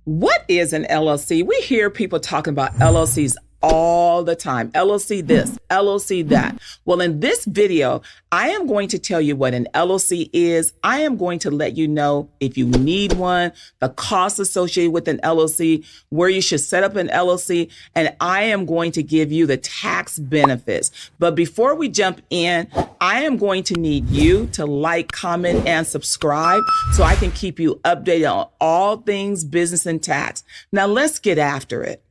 What is an LLC? We hear people talking about LLCs all the time. LLC this, LLC that. Well, in this video, I am going to tell you what an LLC is. I am going to let you know if you need one, the costs associated with an LLC, where you should set up an LLC, and I am going to give you the tax benefits. But before we jump in, I am going to need you to like, comment, and subscribe so I can keep you updated on all things business and tax. Now let's get after it.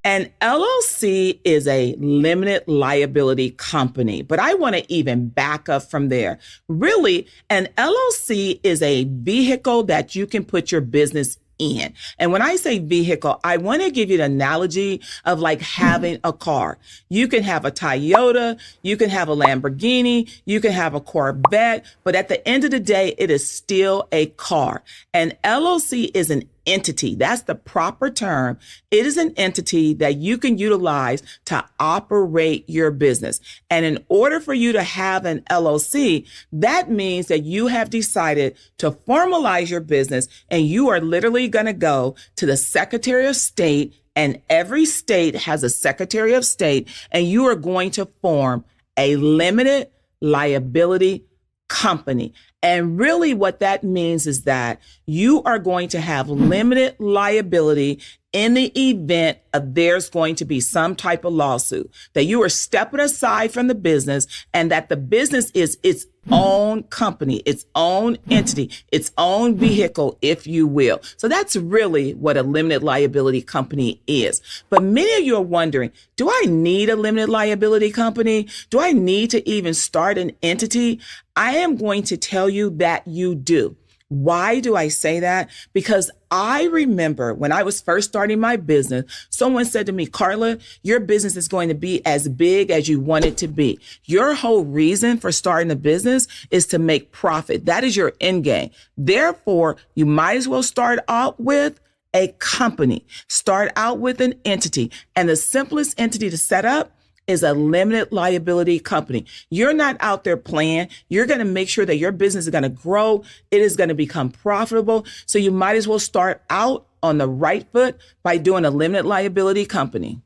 An LLC is a limited liability company, but I want to even back up from there. Really, an LLC is a vehicle that you can put your business in. And when I say vehicle, I want to give you the analogy of like having a car. You can have a Toyota, you can have a Lamborghini, you can have a Corvette, but at the end of the day, it is still a car. An LLC is an entity. That's the proper term. It is an entity that you can utilize to operate your business. And in order for you to have an LLC, that means that you have decided to formalize your business, and you are literally going to go to the Secretary of State, and every state has a Secretary of State, and you are going to form a limited liability company. And really what that means is that you are going to have limited liability in the event of there's going to be some type of lawsuit, that you are stepping aside from the business and that the business is its own company, its own entity, its own vehicle, if you will. So that's really what a limited liability company is. But many of you are wondering, do I need a limited liability company? Do I need to even start an entity? I am going to tell you that you do. Why do I say that? Because I remember when I was first starting my business, someone said to me, Carla, your business is going to be as big as you want it to be. Your whole reason for starting a business is to make profit. That is your end game. Therefore, you might as well start out with a company. Start out with an entity. And the simplest entity to set up is a limited liability company. You're not out there playing. You're going to make sure that your business is going to grow. It is going to become profitable. So you might as well start out on the right foot by doing a limited liability company.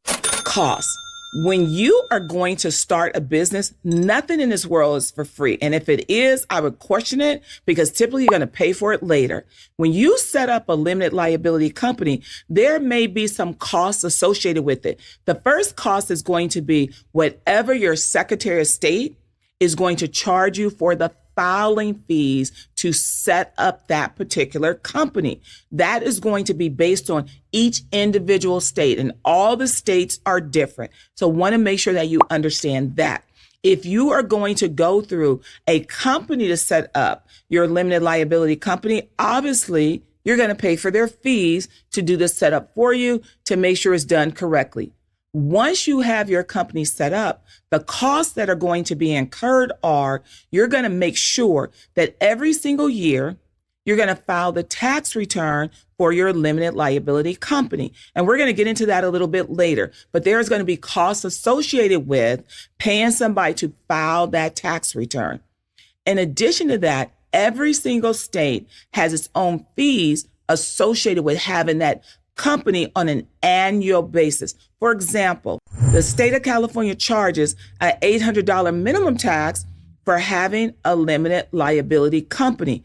Costs. When you are going to start a business, nothing in this world is for free. And if it is, I would question it, because typically you're going to pay for it later. When you set up a limited liability company, there may be some costs associated with it. The first cost is going to be whatever your Secretary of State is going to charge you for the filing fees to set up that particular company. That is going to be based on each individual state, and all the states are different. So want to make sure that you understand that. If you are going to go through a company to set up your limited liability company, obviously you're going to pay for their fees to do the setup for you to make sure it's done correctly. Once you have your company set up, the costs that are going to be incurred are, you're going to make sure that every single year, you're going to file the tax return for your limited liability company. And we're going to get into that a little bit later, but there's going to be costs associated with paying somebody to file that tax return. In addition to that, every single state has its own fees associated with having that company on an annual basis. For example, the state of California charges an $800 minimum tax for having a limited liability company.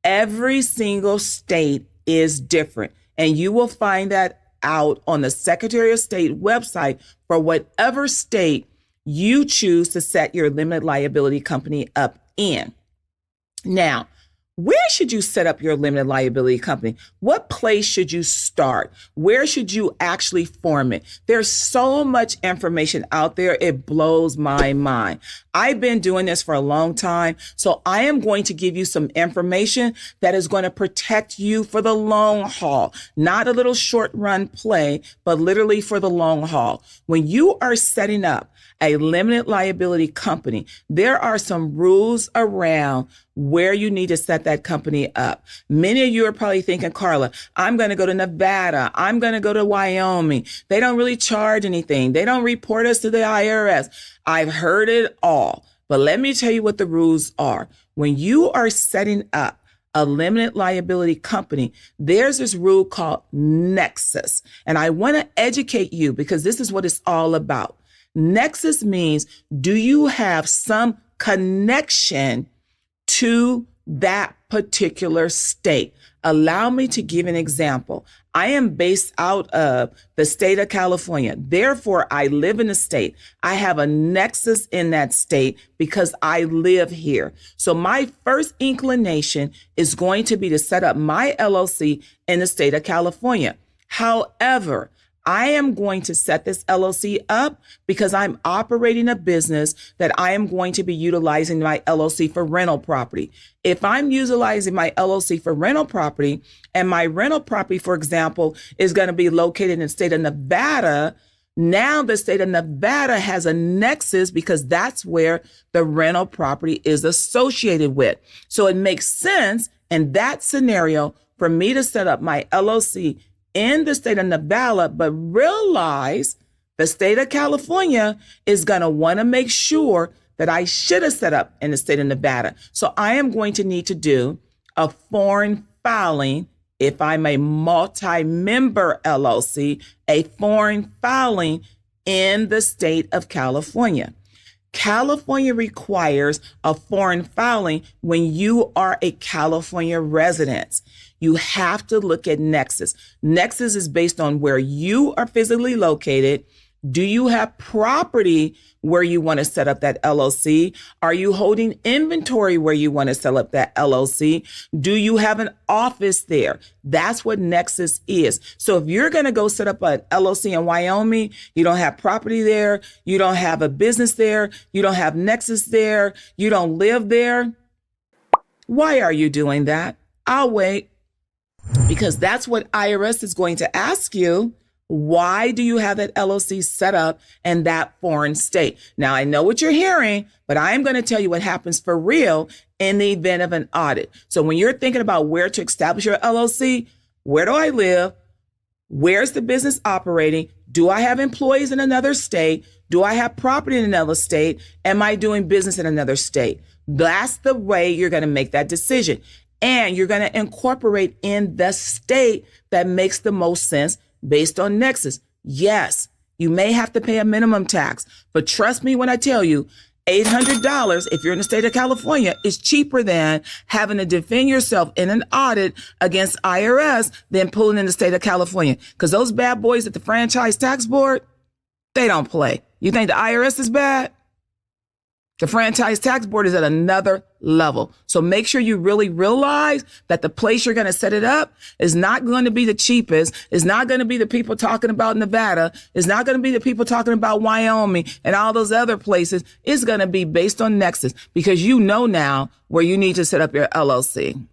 Every single state is different, and you will find that out on the Secretary of State website for whatever state you choose to set your limited liability company up in. Now, where should you set up your limited liability company? What place should you start? Where should you actually form it? There's so much information out there. It blows my mind. I've been doing this for a long time, so I am going to give you some information that is going to protect you for the long haul, not a little short run play, but literally for the long haul. When you are setting up a limited liability company, there are some rules around where you need to set that company up. Many of you are probably thinking, Carla, I'm going to go to Nevada. I'm going to go to Wyoming. They don't really charge anything. They don't report us to the IRS. I've heard it all. But let me tell you what the rules are. When you are setting up a limited liability company, there's this rule called nexus. And I want to educate you because this is what it's all about. Nexus means, do you have some connection to that particular state? Allow me to give an example. I am based out of the state of California. Therefore, I live in the state. I have a nexus in that state because I live here. So my first inclination is going to be to set up my LLC in the state of California. However, I am going to set this LLC up because I'm operating a business that I am going to be utilizing my LLC for rental property. If I'm utilizing my LLC for rental property and my rental property, for example, is going to be located in the state of Nevada, now the state of Nevada has a nexus because that's where the rental property is associated with. So it makes sense in that scenario for me to set up my LLC in the state of Nevada, but realize the state of California is going to want to make sure that I should have set up in the state of Nevada. So I am going to need to do a foreign filing. If I'm a multi-member LLC, a foreign filing in the state of California. California requires a foreign filing when you are a California resident. You have to look at Nexus. Nexus is based on where you are physically located. Do you have property where you want to set up that LLC? Are you holding inventory where you want to set up that LLC? Do you have an office there? That's what Nexus is. So if you're going to go set up an LLC in Wyoming, you don't have property there, you don't have a business there, you don't have Nexus there, you don't live there. Why are you doing that? I'll wait. Because that's what IRS is going to ask you. Why do you have that LLC set up in that foreign state? Now, I know what you're hearing, but I'm going to tell you what happens for real in the event of an audit. So when you're thinking about where to establish your LLC, where do I live? Where's the business operating? Do I have employees in another state? Do I have property in another state? Am I doing business in another state? That's the way you're going to make that decision. And you're going to incorporate in the state that makes the most sense based on Nexus. Yes, you may have to pay a minimum tax, but trust me when I tell you, $800 if you're in the state of California is cheaper than having to defend yourself in an audit against IRS than pulling in the state of California. Because those bad boys at the Franchise Tax Board, they don't play. You think the IRS is bad? The Franchise Tax Board is at another level. So make sure you really realize that the place you're going to set it up is not going to be the cheapest. It's not going to be the people talking about Nevada. It's not going to be the people talking about Wyoming and all those other places. It's going to be based on Nexus because you know now where you need to set up your LLC.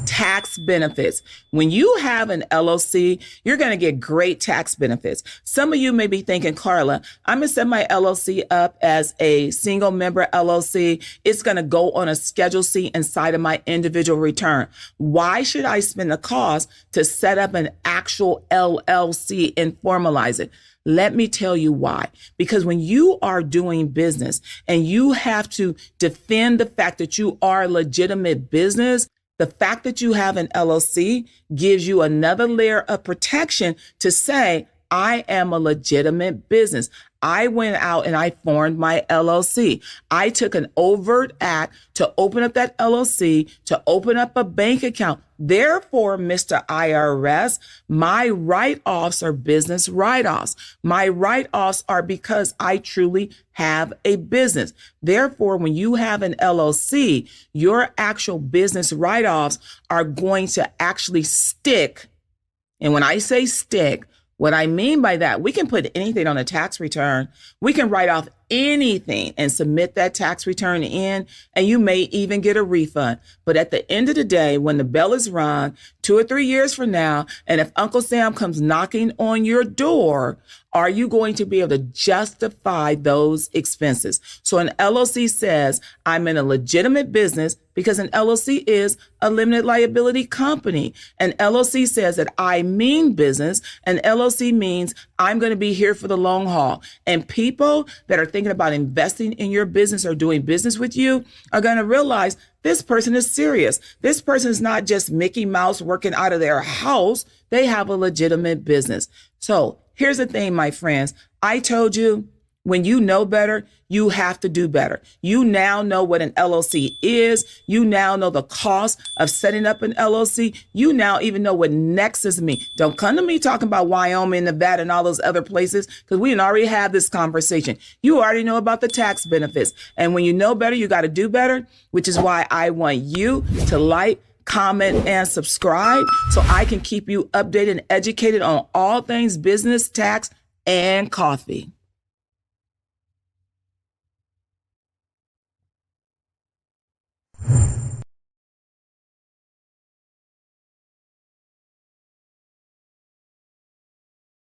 Tax benefits. When you have an LLC, you're going to get great tax benefits. Some of you may be thinking, Carla, I'm going to set my LLC up as a single member LLC. It's going to go on a Schedule C inside of my individual return. Why should I spend the cost to set up an actual LLC and formalize it? Let me tell you why. Because when you are doing business and you have to defend the fact that you are a legitimate business, the fact that you have an LLC gives you another layer of protection to say, I am a legitimate business. I went out and I formed my LLC. I took an overt act to open up that LLC, to open up a bank account. Therefore, Mr. IRS, my write-offs are business write-offs. My write-offs are because I truly have a business. Therefore, when you have an LLC, your actual business write-offs are going to actually stick. And when I say stick, what I mean by that, we can put anything on a tax return. We can write off anything and submit that tax return in, and you may even get a refund. But at the end of the day, when the bell is rung 2 or 3 years from now, and if Uncle Sam comes knocking on your door, are you going to be able to justify those expenses? So an LLC says, I'm in a legitimate business because an LLC is a limited liability company. An LLC says that I mean business. An LLC means I'm going to be here for the long haul. And people that are thinking about investing in your business or doing business with you are going to realize this person is serious. This person is not just Mickey Mouse working out of their house. They have a legitimate business. So here's the thing, my friends. I told you, when you know better, you have to do better. You now know what an LLC is. You now know the cost of setting up an LLC. You now even know what nexus means. Don't come to me talking about Wyoming, Nevada, and all those other places, because we already have this conversation. You already know about the tax benefits. And when you know better, you got to do better, which is why I want you to like, comment, and subscribe so I can keep you updated and educated on all things business, tax, and coffee.